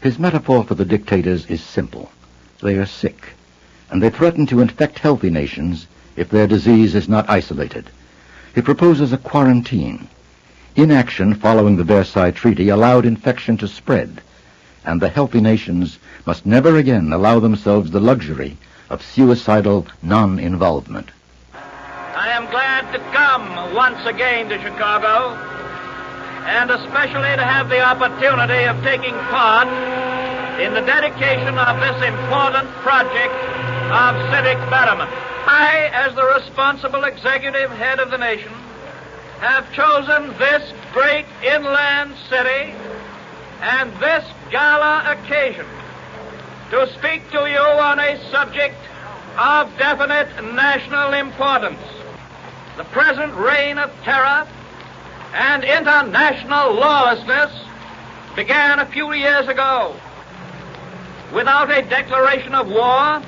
His metaphor for the dictators is simple. They are sick, and they threaten to infect healthy nations if their disease is not isolated. He proposes a quarantine. Inaction following the Versailles Treaty allowed infection to spread, and the healthy nations must never again allow themselves the luxury of suicidal non-involvement. I am glad to come once again to Chicago, and especially to have the opportunity of taking part in the dedication of this important project of civic betterment. I, as the responsible executive head of the nation, have chosen this great inland city and this gala occasion to speak to you on a subject of definite national importance. The present reign of terror and international lawlessness began a few years ago. Without a declaration of war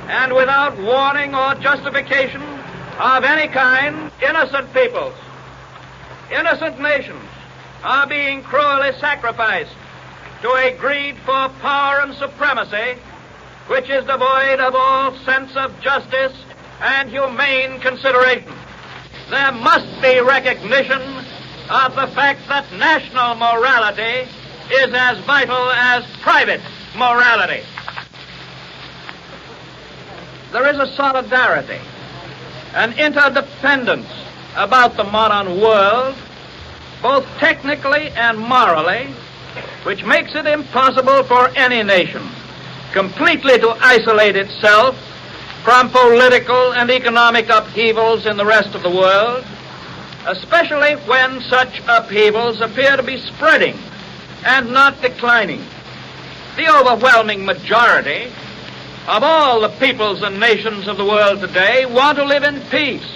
and without warning or justification of any kind, innocent peoples, innocent nations are being cruelly sacrificed to a greed for power and supremacy which is devoid of all sense of justice and humane consideration. There must be recognition of the fact that national morality is as vital as private morality. There is a solidarity, an interdependence about the modern world, both technically and morally, which makes it impossible for any nation completely to isolate itself from political and economic upheavals in the rest of the world, especially when such upheavals appear to be spreading and not declining. The overwhelming majority of all the peoples and nations of the world today want to live in peace,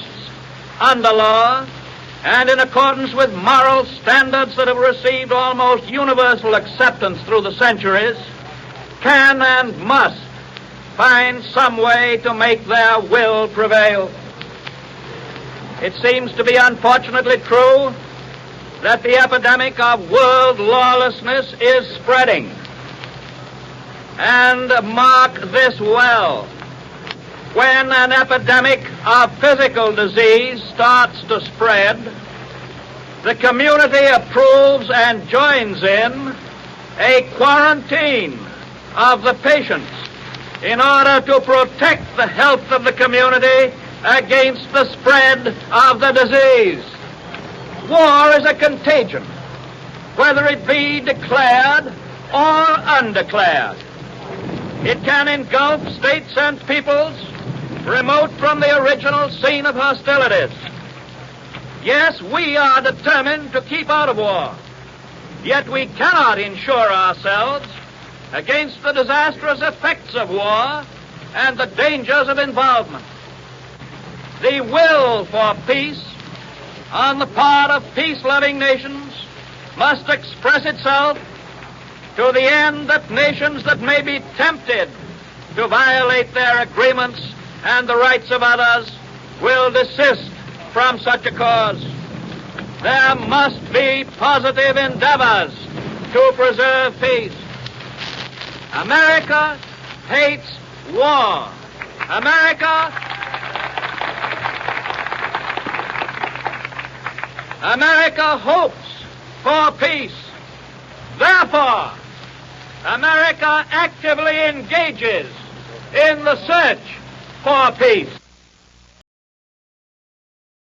under law, and in accordance with moral standards that have received almost universal acceptance through the centuries, can and must find some way to make their will prevail. It seems to be unfortunately true that the epidemic of world lawlessness is spreading. And mark this well, when an epidemic of physical disease starts to spread, the community approves and joins in a quarantine of the patients in order to protect the health of the community against the spread of the disease. War is a contagion, whether it be declared or undeclared. It can engulf states and peoples remote from the original scene of hostilities. Yes, we are determined to keep out of war, yet we cannot insure ourselves against the disastrous effects of war and the dangers of involvement. The will for peace on the part of peace-loving nations must express itself to the end that nations that may be tempted to violate their agreements and the rights of others will desist from such a cause. There must be positive endeavors to preserve peace. America hates war. America hopes for peace. Therefore, America actively engages in the search for peace.